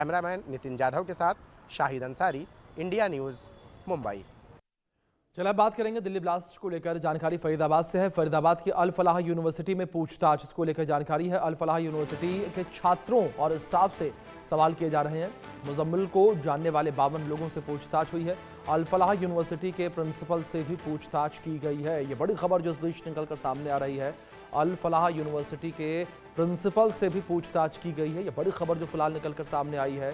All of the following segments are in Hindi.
कैमरामैन नितिन जाधव के साथ शाहिद अंसारी, इंडिया न्यूज़, मुंबई। चलिए अब बात करेंगे दिल्ली ब्लास्ट को लेकर। जानकारी फरीदाबाद से है। फरीदाबाद की अल फलाह यूनिवर्सिटी में पूछताछ को लेकर जानकारी है। अल फलाह यूनिवर्सिटी के छात्रों और स्टाफ से सवाल किए जा रहे हैं। मुजम्मिल को जानने वाले 52 लोगों से पूछताछ हुई है। अल फलाह यूनिवर्सिटी के प्रिंसिपल से भी पूछताछ की गई है। ये बड़ी खबर जो इस बीच निकलकर सामने आ रही है। अल फलाह यूनिवर्सिटी के प्रिंसिपल से भी पूछताछ की गई है। ये बड़ी खबर जो फिलहाल निकलकर सामने आई है।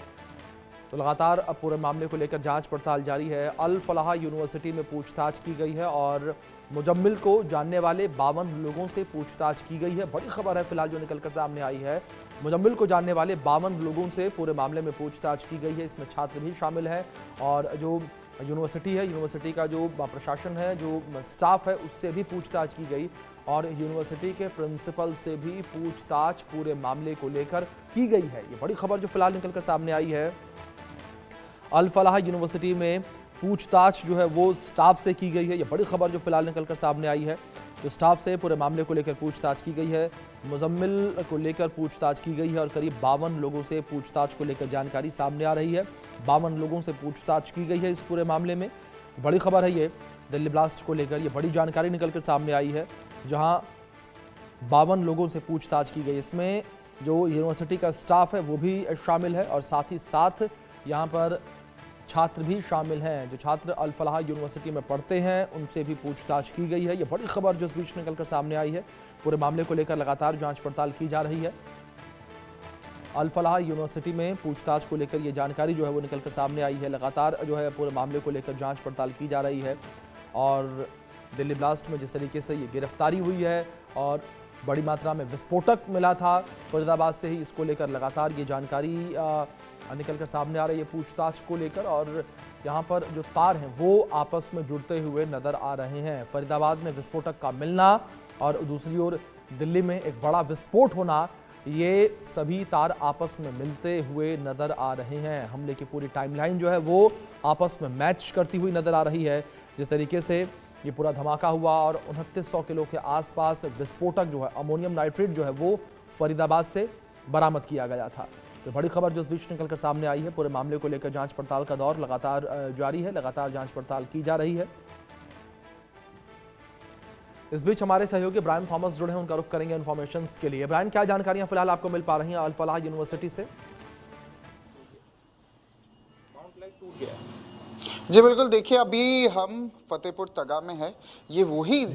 तो लगातार अब पूरे मामले को लेकर जांच पड़ताल जारी है। अल फलाह यूनिवर्सिटी में पूछताछ की गई है और मुजम्मिल को जानने वाले 52 लोगों से पूछताछ की गई है। बड़ी खबर है फिलहाल जो निकलकर सामने आई है। मुजम्मिल को जानने वाले 52 लोगों से पूरे मामले में पूछताछ की गई है। इसमें छात्र भी शामिल हैं और जो यूनिवर्सिटी है, यूनिवर्सिटी का जो प्रशासन है, जो स्टाफ है, उससे भी पूछताछ की गई और यूनिवर्सिटी के प्रिंसिपल से भी पूछताछ पूरे मामले को लेकर की गई है। ये बड़ी खबर जो फिलहाल निकलकर सामने आई है। अल फलाह यूनिवर्सिटी में पूछताछ जो है वो स्टाफ से की गई है। ये बड़ी खबर जो फिलहाल निकलकर सामने आई है। तो स्टाफ से पूरे मामले को लेकर पूछताछ की गई है। मुजम्मिल को लेकर पूछताछ की गई है और करीब 52 लोगों से पूछताछ को लेकर जानकारी सामने आ रही है। 52 लोगों से पूछताछ की गई है इस पूरे मामले में। बड़ी खबर है ये दिल्ली ब्लास्ट को लेकर। ये बड़ी जानकारी निकलकर सामने आई है जहाँ 52 लोगों से पूछताछ की गई। इसमें जो यूनिवर्सिटी का स्टाफ है वो भी शामिल है और साथ ही साथ यहाँ पर छात्र भी शामिल हैं। जो छात्र अल फलाह यूनिवर्सिटी में पढ़ते हैं उनसे भी पूछताछ की गई है। ये बड़ी खबर जो इस बीच निकलकर सामने आई है। पूरे मामले को लेकर लगातार जांच पड़ताल की जा रही है। अल फलाह यूनिवर्सिटी में पूछताछ को लेकर ये जानकारी जो है वो निकलकर सामने आई है। लगातार जो है पूरे मामले को लेकर जाँच पड़ताल की जा रही है और दिल्ली ब्लास्ट में जिस तरीके से ये गिरफ्तारी हुई है और बड़ी मात्रा में विस्फोटक मिला था फरीदाबाद से ही, इसको लेकर लगातार ये जानकारी निकलकर सामने आ रही है पूछताछ को लेकर। और यहाँ पर जो तार हैं वो आपस में जुड़ते हुए नज़र आ रहे हैं। फरीदाबाद में विस्फोटक का मिलना और दूसरी ओर दिल्ली में एक बड़ा विस्फोट होना, ये सभी तार आपस में मिलते हुए नज़र आ रहे हैं। हमले की पूरी टाइमलाइन जो है वो आपस में मैच करती हुई नज़र आ रही है। जिस तरीके से ये पूरा धमाका हुआ और 2900 किलो के आसपास विस्फोटक जो है, अमोनियम नाइट्रेट जो है वो फरीदाबाद से बरामद किया गया था। तो बड़ी खबर जो इस बीच निकलकर सामने आई है। पूरे मामले को लेकर जांच पड़ताल का दौर लगातार जारी है। लगातार जांच पड़ताल की जा रही है। इस बीच हमारे सहयोगी ब्रायन थॉमस जुड़े हैं, उनका रुख करेंगे इन्फॉर्मेशन के लिए। ब्रायन, क्या जानकारियां फिलहाल आपको मिल पा रही हैं अल फलाह यूनिवर्सिटी से? जी बिल्कुल, देखिए अभी हम फतेहपुर तगा में है। ये वही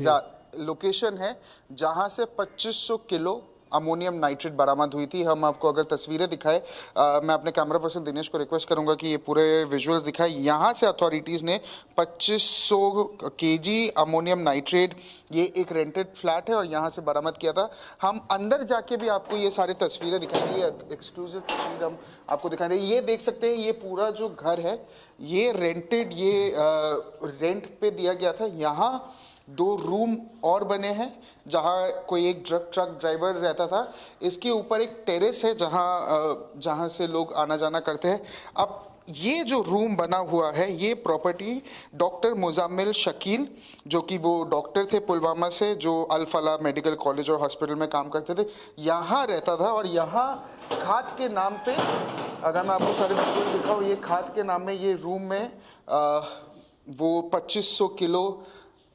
लोकेशन है जहां से 2500 किलो अमोनियम नाइट्रेट बरामद हुई थी। हम आपको अगर तस्वीरें दिखाए, मैं अपने कैमरा पर्सन दिनेश को रिक्वेस्ट करूंगा कि ये पूरे विजुअल्स दिखाए। यहाँ से अथॉरिटीज़ ने 2500 केजी अमोनियम नाइट्रेट, ये एक रेंटेड फ्लैट है और यहाँ से बरामद किया था। हम अंदर जाके भी आपको ये सारी तस्वीरें दिखाएंगे। ये एक्सक्लूसिव तस्वीर हम आपको दिखाएंगे। ये देख सकते हैं, ये पूरा जो घर है ये रेंटेड, ये रेंट पे दिया गया था। यहाँ 2 रूम और बने हैं जहाँ कोई एक ट्रक ड्राइवर रहता था। इसके ऊपर एक टेरेस है जहाँ से लोग आना जाना करते हैं। अब ये जो रूम बना हुआ है, ये प्रॉपर्टी डॉक्टर मुजम्मिल शकील, जो कि वो डॉक्टर थे पुलवामा से, जो अल फलाह मेडिकल कॉलेज और हॉस्पिटल में काम करते थे, यहाँ रहता था। और यहाँ खाद के नाम पे, अगर मैं आपको सारे डिटेल दिखाऊँ, ये खाद के नाम में ये रूम में वो 2500 किलो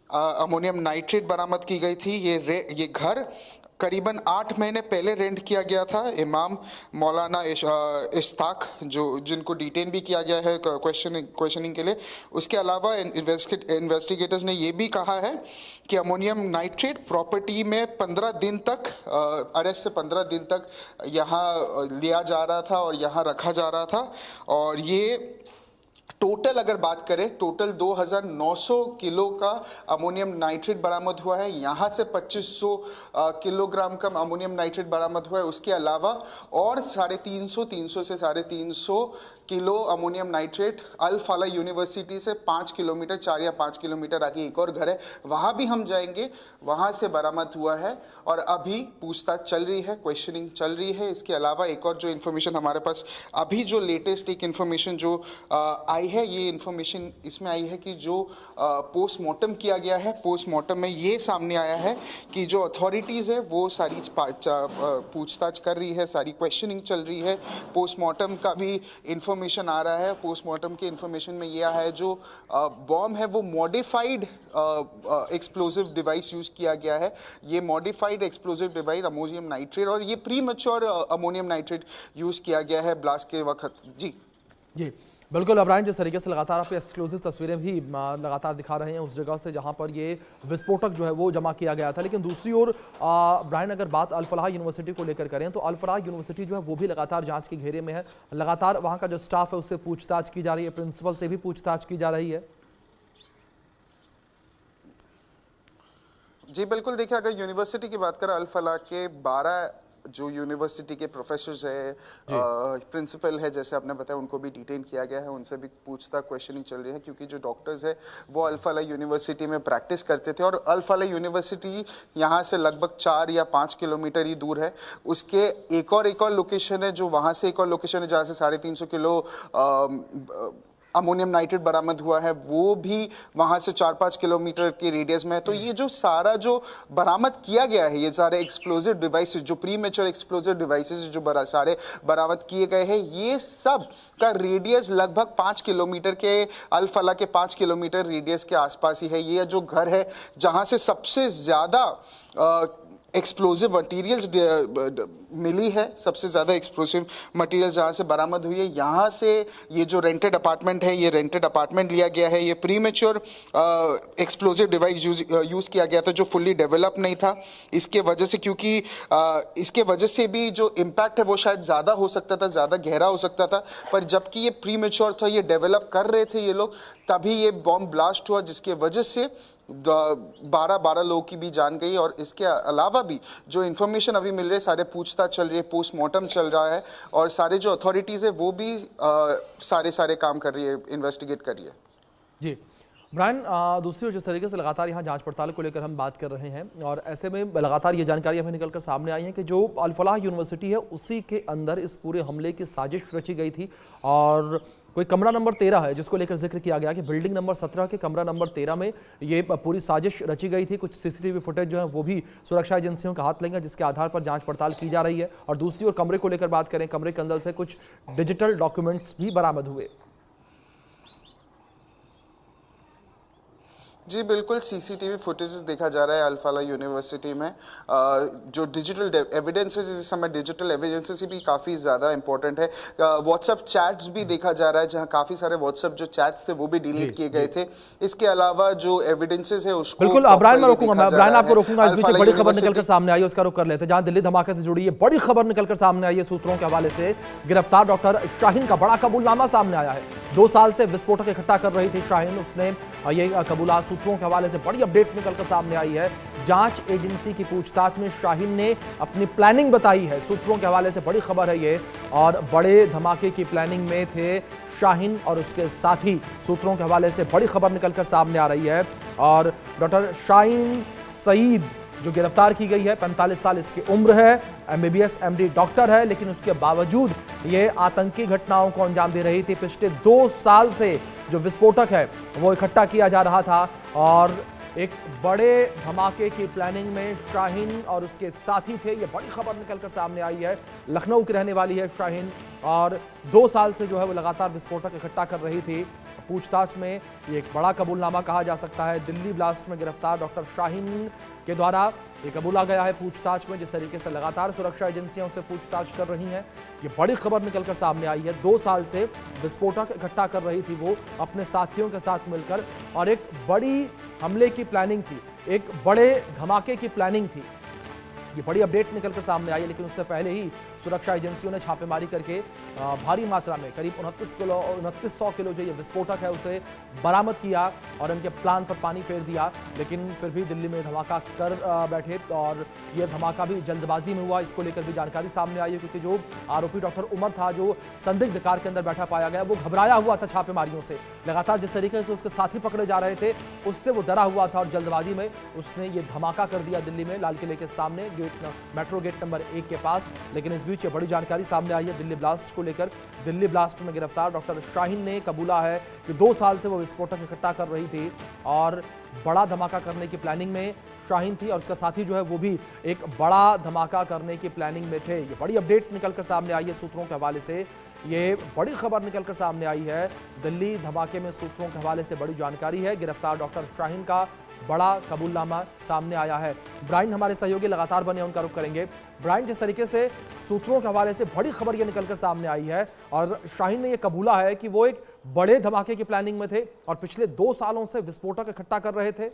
अमोनियम नाइट्रेट बरामद की गई थी। ये घर करीबन 8 महीने पहले रेंट किया गया था। इमाम मौलाना इश्ताक, जिनको डिटेन भी किया गया है क्वेश्चनिंग के लिए। उसके अलावा इन्वेस्टिगेटर्स ने ये भी कहा है कि अमोनियम नाइट्रेट प्रॉपर्टी में 15 दिन तक, अरेस्ट से 15 दिन तक यहाँ लिया जा रहा था और यहाँ रखा जा रहा था। और ये टोटल अगर बात करें, टोटल 2900 किलो का अमोनियम नाइट्रेट बरामद हुआ है। यहाँ से 2500 किलोग्राम का अमोनियम नाइट्रेट बरामद हुआ है। उसके अलावा और 350 से 350 किलो अमोनियम नाइट्रेट अल फलाह यूनिवर्सिटी से 5 किलोमीटर, 4 या 5 किलोमीटर आगे एक और घर है, वहाँ भी हम जाएंगे, वहाँ से बरामद हुआ है। और अभी पूछताछ चल रही है, क्वेश्चनिंग चल रही है। इसके अलावा एक और जो इन्फॉर्मेशन हमारे पास अभी, जो लेटेस्ट एक इन्फॉर्मेशन जो आई है, ये इंफॉर्मेशन इसमें आई है कि जो पोस्टमार्टम किया गया है, पोस्टमार्टम में ये सामने आया है कि जो अथॉरिटीज़ है वो सारी पूछताछ कर रही है, सारी क्वेश्चनिंग चल रही है। पोस्टमार्टम का भी इंफॉर्मेशन आ रहा है। पोस्टमार्टम के इंफॉर्मेशन में यह है जो बॉम्ब है वो मॉडिफाइड एक्सप्लोजिव डिवाइस यूज़ किया गया है। ये modified explosive device ammonium nitrate और ये प्रीमैच्योर अमोनियम नाइट्रेट यूज़ किया गया है ब्लास्ट के वक्त। जी बिल्कुल अब्राहम, जिस तरीके से लगातार आप एक्सक्लूसिव तस्वीरें भी लगातार दिखा रहे हैं उस जगह से जहां पर ये विस्फोटक जो है वो जमा किया गया था, लेकिन दूसरी ओर ब्रायन अगर बात अल फलाह यूनिवर्सिटी को लेकर करें तो अल फलाह यूनिवर्सिटी जो है वो भी लगातार जांच के घेरे में है। लगातार वहां का जो स्टाफ है उससे पूछताछ की जा रही है, प्रिंसिपल से भी पूछताछ की जा रही है। जी बिल्कुल, देखिए अगर यूनिवर्सिटी की बात करें, अल फलाह के 12 जो यूनिवर्सिटी के प्रोफेसर्स है, प्रिंसिपल है, जैसे आपने बताया, उनको भी डिटेन किया गया है, उनसे भी पूछताछ क्वेश्चनिंग चल रही है, क्योंकि जो डॉक्टर्स है वो अल फलाह यूनिवर्सिटी में प्रैक्टिस करते थे और अल फलाह यूनिवर्सिटी यहाँ से लगभग 4 या 5 किलोमीटर ही दूर है। उसके एक और लोकेशन है, जो वहाँ से एक और लोकेशन है जहाँ से 350 किलो अमोनियम नाइट्रेट बरामद हुआ है, वो भी वहां से 4-5 किलोमीटर के रेडियस में है। तो ये जो सारा जो बरामद किया गया है, ये सारे एक्सप्लोजिव डिवाइसेस, जो प्रीमेच्योर एक्सप्लोजिव डिवाइसेस जो सारे बरामद किए गए हैं, ये सब का रेडियस लगभग 5 किलोमीटर के, अल फलाह के 5 किलोमीटर रेडियस के आसपास ही है। ये जो घर है जहां से सबसे ज्यादा एक्सप्लोजिव मटीरियल्स मिली है, सबसे ज़्यादा एक्सप्लोसिव मटीरियल जहाँ से बरामद हुई है, यहाँ से ये जो रेंटेड अपार्टमेंट है, ये रेंटेड अपार्टमेंट लिया गया है। ये प्रीमेच्योर एक्सप्लोजिव डिवाइस यूज़ किया गया था जो फुल्ली डेवलप नहीं था। इसके वजह से, क्योंकि इसके वजह से भी जो इम्पैक्ट है वो शायद ज़्यादा हो सकता था, ज़्यादा गहरा हो सकता था, पर जबकि ये प्रीमेच्योर था, ये डेवलप कर रहे थे ये लोग, तभी ये बॉम्ब ब्लास्ट हुआ, जिसके वजह से 12 लोगों की भी जान गई। और इसके अलावा भी जो इन्फॉर्मेशन अभी मिल रही है, सारे पूछताछ चल रही है, पोस्टमार्टम चल रहा है और सारे जो अथॉरिटीज़ है वो भी सारे काम कर रही है, इन्वेस्टिगेट कर रही है। जी ब्रायन, दूसरी ओर जिस तरीके से लगातार यहाँ जांच पड़ताल को लेकर हम बात कर रहे हैं और ऐसे में लगातार ये जानकारी हमें निकलकर सामने आई है कि जो अल फलाह यूनिवर्सिटी है उसी के अंदर इस पूरे हमले की साजिश रची गई थी और कोई कमरा नंबर 13 है जिसको लेकर जिक्र किया गया कि बिल्डिंग नंबर 17 के कमरा नंबर 13 में ये पूरी साजिश रची गई थी। कुछ सीसीटीवी फुटेज जो है वो भी सुरक्षा एजेंसियों का हाथ लेंगे, जिसके आधार पर जांच पड़ताल की जा रही है। और दूसरी ओर कमरे को लेकर बात करें, कमरे के अंदर से कुछ डिजिटल डॉक्यूमेंट्स भी बरामद हुए। जी बिल्कुल, सीसीटीवी फुटेजेस देखा जा रहा है अल फलाह यूनिवर्सिटी में। जो डिजिटल एविडेंसेस, इस समय डिजिटल एविडेंसेस भी काफ़ी ज़्यादा इंपॉर्टेंट है। व्हाट्सएप चैट्स भी देखा जा रहा है, जहां काफ़ी सारे व्हाट्सएप जो चैट्स थे वो भी डिलीट किए गए थे। इसके अलावा जो एविडेंसेस है उसको बिल्कुल अब्राहम मैं रोकूंगा, अब्राहम आपको रोकूंगा। इस बीच बड़ी खबर निकलकर सामने आई है, उसका रुख कर लेते हैं। जहां दिल्ली धमाके से जुड़ी ये बड़ी खबर निकलकर सामने आई है, सूत्रों के हवाले से गिरफ्तार डॉक्टर शाहीन का बड़ा कबूलनामा सामने आया है। 2 साल से विस्फोटक इकट्ठा कर रही थी शाहीन, उसने ये कबूला। सूत्रों के हवाले से बड़ी अपडेट निकलकर सामने आई है। जांच एजेंसी की पूछताछ में शाहीन ने अपनी प्लानिंग बताई है। सूत्रों के हवाले से बड़ी खबर है ये, और बड़े धमाके की प्लानिंग में थे शाहीन और उसके साथी। सूत्रों के हवाले से बड़ी खबर निकलकर सामने आ रही है। और डॉक्टर शाहीन सईद जो गिरफ्तार की गई है, 45 साल इसकी उम्र है, MBBS MD डॉक्टर है, लेकिन उसके बावजूद ये आतंकी घटनाओं को अंजाम दे रही थी। पिछले 2 साल से जो विस्फोटक है वो इकट्ठा किया जा रहा था और एक बड़े धमाके की प्लानिंग में शाहीन और उसके साथी थे। ये बड़ी खबर निकलकर सामने आई है। लखनऊ की रहने वाली है शाहीन और 2 साल से जो है वो लगातार विस्फोटक इकट्ठा कर रही थी। पूछताछ में ये एक बड़ा कबूलनामा कहा जा सकता है। दिल्ली ब्लास्ट में गिरफ्तार डॉक्टर शाहीन के द्वारा ये कबूला गया है पूछताछ में। जिस तरीके से लगातार सुरक्षा एजेंसियां उससे पूछताछ कर रही हैं, ये बड़ी खबर निकलकर सामने आई है। 2 साल से विस्फोटक इकट्ठा कर रही थी वो अपने साथियों के साथ मिलकर, और एक बड़ी हमले की प्लानिंग थी, एक बड़े धमाके की प्लानिंग थी। ये बड़ी अपडेट निकलकर सामने आई है, लेकिन उससे पहले ही सुरक्षा एजेंसियों ने छापेमारी करके भारी मात्रा में करीब 2900 किलो जो ये विस्फोटक है उसे बरामद किया और इनके प्लान पर पानी फेर दिया। लेकिन फिर भी दिल्ली में धमाका कर बैठे और ये धमाका भी जल्दबाजी में हुआ। इसको लेकर भी जानकारी सामने आई है, क्योंकि जो आरोपी डॉक्टर उमर था, जो संदिग्ध कार के अंदर बैठा पाया गया, वो घबराया हुआ था छापेमारियों से। लगातार जिस तरीके से उसके साथी पकड़े जा रहे थे उससे वो डरा हुआ था और जल्दबाजी में उसने ये धमाका कर दिया दिल्ली में, लाल किले के सामने, मेट्रो गेट नंबर 1 के पास। लेकिन इस बीच ये बड़ी जानकारी सामने आई है दिल्ली ब्लास्ट को लेकर। दिल्ली ब्लास्ट में गिरफ्तार डॉक्टर शाहीन ने कबूला है कि 2 साल से वो विस्फोटक इकट्ठा कर रही थी और बड़ा धमाका करने की प्लानिंग में शाहीन थी और उसका साथी जो है वो भी एक बड़ा धमाका करने की प्लानिंग में थे। ये बड़ी अपडेट निकलकर सामने आई है सूत्रों के हवाले से। ये बड़ी खबर निकलकर सामने आई है दिल्ली धमाके में, सूत्रों के हवाले से बड़ी जानकारी है। गिरफ्तार डॉक्टर शाहीन का बड़ा कबूलनामा सामने आया है। ब्राइन हमारे सहयोगी लगातार बने, उनका रुख करेंगे। ब्राइन, जिस तरीके से सूत्रों के हवाले से बड़ी खबर ये निकलकर सामने आई है और शाहीन ने ये कबूला है कि वो एक बड़े धमाके की प्लानिंग में थे और पिछले 2 सालों से विस्फोटक इकट्ठा कर रहे थे।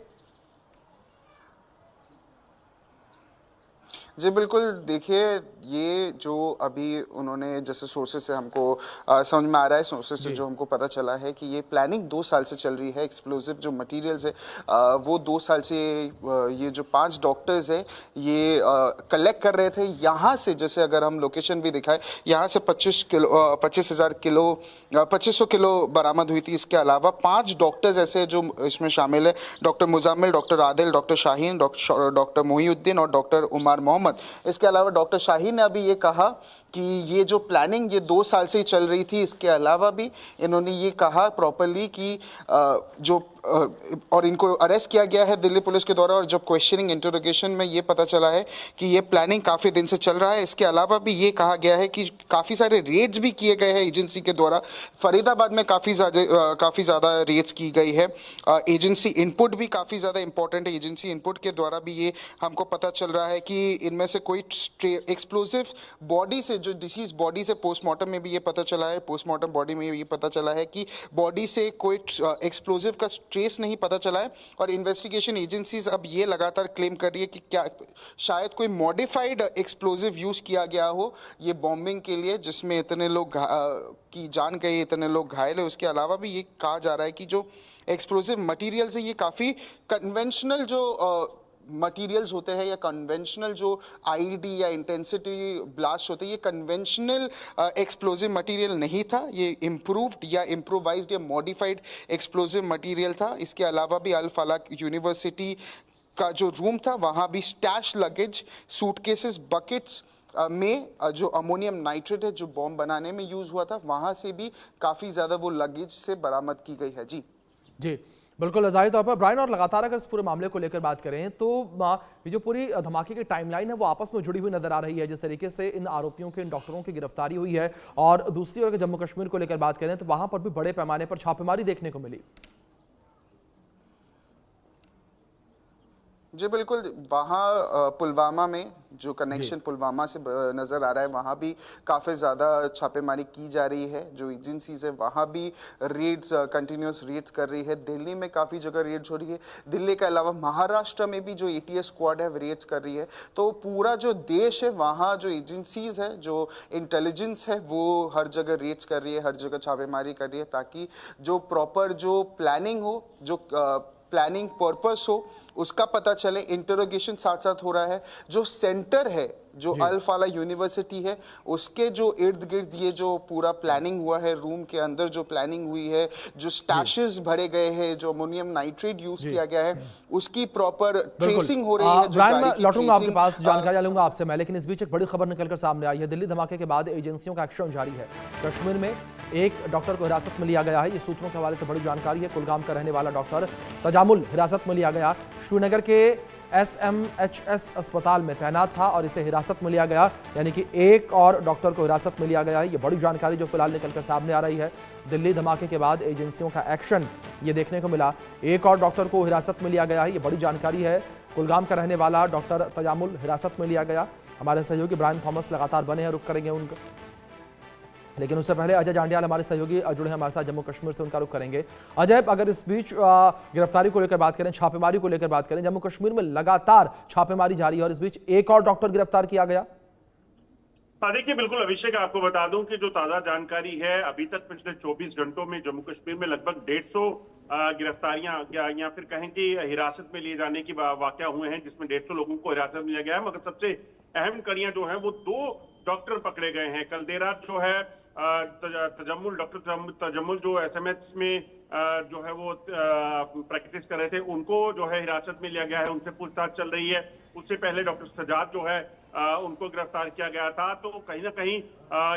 जी बिल्कुल, देखिए ये जो अभी उन्होंने जैसे सोर्सेज से हमको समझ में आ रहा है, सोर्सेज से जो हमको पता चला है कि ये प्लानिंग 2 साल से चल रही है। एक्सप्लोजिव जो मटेरियल्स है वो 2 साल से ये जो 5 डॉक्टर्स है ये कलेक्ट कर रहे थे। यहाँ से जैसे अगर हम लोकेशन भी दिखाए, यहाँ से 2500 किलो बरामद हुई थी। इसके अलावा 5 डॉक्टर्स ऐसे जो इसमें शामिल है, doctor Muzammil, doctor Adil, doctor Shaheen, doctor Mohiuddin और डॉक्टर उमर मोहम्मद। इसके अलावा डॉक्टर शाहीन ने अभी ये कहा कि ये जो प्लानिंग ये 2 साल से ही चल रही थी। इसके अलावा भी इन्होंने ये कहा प्रॉपरली कि और इनको अरेस्ट किया गया है दिल्ली पुलिस के द्वारा और जब क्वेश्चनिंग इंटरोगेशन में ये पता चला है कि ये प्लानिंग काफ़ी दिन से चल रहा है। इसके अलावा भी ये कहा गया है कि काफ़ी सारे रेड्स भी किए गए हैं एजेंसी के द्वारा। फरीदाबाद में काफ़ी ज़्यादा रेड्स की गई है। एजेंसी इनपुट भी काफ़ी ज़्यादा इंपॉर्टेंट है। एजेंसी इनपुट के द्वारा भी ये हमको पता चल रहा है कि इनमें से कोई एक्सप्लोजिव बॉडी से, जो डिसीज बॉडी से पोस्टमार्टम में भी ये पता चला है, पोस्टमार्टम बॉडी में ये पता चला है कि बॉडी से कोई एक्सप्लोजिव का ट्रेस नहीं पता चला है। और इन्वेस्टिगेशन एजेंसीज अब ये लगातार क्लेम कर रही है कि क्या शायद कोई मॉडिफाइड एक्सप्लोजिव यूज किया गया हो ये बॉम्बिंग के लिए, जिसमें इतने लोग की जान गई, इतने लोग घायल है। उसके अलावा भी ये कहा जा रहा है कि जो एक्सप्लोजिव मटेरियल्स है ये काफ़ी कन्वेंशनल जो मटेरियल्स होते हैं या कन्वेंशनल जो आईईडी या इंटेंसिटी ब्लास्ट होते हैं, ये कन्वेंशनल एक्सप्लोजिव मटेरियल नहीं था। ये इम्प्रूव्ड या इम्प्रोवाइज्ड या मॉडिफाइड एक्सप्लोजिव मटेरियल था। इसके अलावा भी अल फलाह यूनिवर्सिटी का जो रूम था वहाँ भी स्टैश लगेज, सूटकेसेस, बकेट्स में जो अमोनियम नाइट्रेट है जो बॉम्ब बनाने में यूज़ हुआ था, वहाँ से भी काफ़ी ज़्यादा वो लगेज से बरामद की गई है। जी बिल्कुल, ज़ाहिर तौर पर ब्रायन, और लगातार अगर इस पूरे मामले को लेकर बात करें तो ये जो पूरी धमाके की टाइमलाइन है वो आपस में जुड़ी हुई नजर आ रही है। जिस तरीके से इन आरोपियों के, इन डॉक्टरों की गिरफ्तारी हुई है और दूसरी ओर जम्मू कश्मीर को लेकर बात करें तो वहां पर भी बड़े पैमाने पर छापेमारी देखने को मिली। जी बिल्कुल, वहाँ पुलवामा में जो कनेक्शन पुलवामा से नज़र आ रहा है वहाँ भी काफ़ी ज़्यादा छापेमारी की जा रही है। जो एजेंसीज है वहाँ भी रेड्स, कंटिन्यूस रेड्स कर रही है। दिल्ली में काफ़ी जगह रेड्स हो रही है। दिल्ली के अलावा महाराष्ट्र में भी जो एटीएस स्क्वाड है रेड्स कर रही है। तो पूरा जो देश है वहाँ जो एजेंसीज है, जो इंटेलिजेंस है वो हर जगह रेड्स कर रही है, हर जगह छापेमारी कर रही है ताकि जो प्रॉपर जो प्लानिंग हो, जो प्लानिंग पर्पस हो उसका पता चले। इंटरोगेशन साथ साथ हो रहा है। जो सेंटर है, जो अल फलाह यूनिवर्सिटी है, उसके जो इर्द गिर्द ये जो पूरा प्लानिंग हुआ है, रूम के अंदर जो प्लानिंग हुई है, जो स्टैशेस भरे गए हैं, जो अमोनियम नाइट्रेट यूज किया गया है, उसकी प्रॉपर ट्रेसिंग हो रही है। ब्रायन, लौटूंगा आपके पास, जानकारी लूंगा आपसे मैं, लेकिन इस बीच एक बड़ी खबर निकलकर सामने आई है। दिल्ली धमाके के बाद एजेंसियों का एक्शन जारी है। कश्मीर में एक डॉक्टर को हिरासत में लिया गया है। ये सूत्रों के हवाले से बड़ी जानकारी है। कुलगाम का रहने वाला डॉक्टर तजामुल हिरासत में लिया गया। श्रीनगर के SMHS अस्पताल में तैनात था और इसे हिरासत में लिया गया, यानी कि एक और डॉक्टर को हिरासत में लिया गया है। ये बड़ी जानकारी जो फिलहाल निकलकर सामने आ रही है। दिल्ली धमाके के बाद एजेंसियों का एक्शन ये देखने को मिला। एक और डॉक्टर को हिरासत में लिया गया है, ये बड़ी जानकारी है। कुलगाम का रहने वाला डॉक्टर तजामुल हिरासत में लिया गया। हमारे सहयोगी ब्रायन थॉमस लगातार बने हैं, रुक करेंगे उनको, लेकिन उससे पहले अजय जांडियाल हमारे सहयोगी जुड़े हैं हमारे साथ जम्मू कश्मीर से, उनका रुख करेंगे। अजय, अगर इस बीच गिरफ्तारी को लेकर बात करें, छापेमारी को लेकर बात करें, जम्मू कश्मीर में लगातार छापेमारी जारी है और इस बीच एक और डॉक्टर गिरफ्तार किया गया। देखिए बिल्कुल अभिषेक, आपको बता दूं कि जो ताजा जानकारी है, अभी तक पिछले 24 घंटों में जम्मू कश्मीर में लगभग 150 गिरफ्तारियां या फिर कहें कि हिरासत में लिए जाने की वाकया हुए हैं, जिसमें 150 लोगों को हिरासत में लिया गया है। मगर सबसे अहम कड़ियां जो है वो 2 डॉक्टर पकड़े गए हैं। कल देर रात जो है डॉक्टर तजम्मुल जो SMH में जो है वो प्रैक्टिस कर रहे थे, उनको जो है हिरासत में लिया गया है, उनसे पूछताछ चल रही है। उससे पहले डॉक्टर सजाद जो है उनको गिरफ्तार किया गया था। तो कहीं ना कहीं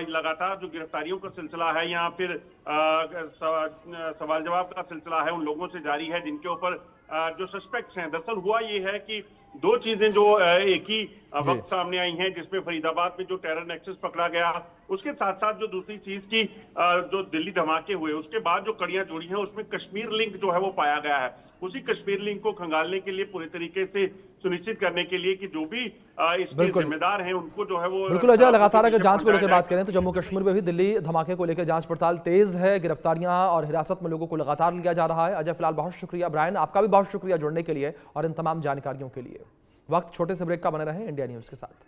लगातार जो गिरफ्तारियों का सिलसिला है या फिर सवाल जवाब का सिलसिला है उन लोगों से जारी है जिनके ऊपर जो सस्पेक्ट्स हैं। दरअसल हुआ ये है कि दो चीजें जो एक ही वक्त सामने आई हैं, जिसमें फरीदाबाद में जो टेरर नेक्सस पकड़ा गया, उसके साथ साथ जो दूसरी चीज की जो दिल्ली धमाके हुए उसके बाद जो कड़ियां जुड़ी हैं उसमें कश्मीर लिंक जो है वो पाया गया है। उसी कश्मीर लिंक को खंगालने के लिए, पूरे तरीके से सुनिश्चित करने के लिए कि जो भी इसके जिम्मेदार हैं उनको जो है वो बिल्कुल अजय, लगातार अगर जांच को लेकर बात करें तो जम्मू कश्मीर में भी दिल्ली धमाके को लेकर जांच पड़ताल तेज है, गिरफ्तारियां और हिरासत में लोगों को लगातार लिया जा रहा है। अजय फिलहाल बहुत शुक्रिया। ब्रायन आपका भी बहुत शुक्रिया जुड़ने के लिए और इन तमाम जानकारियों के लिए। वक्त छोटे से ब्रेक का, बने रहें इंडिया न्यूज के साथ।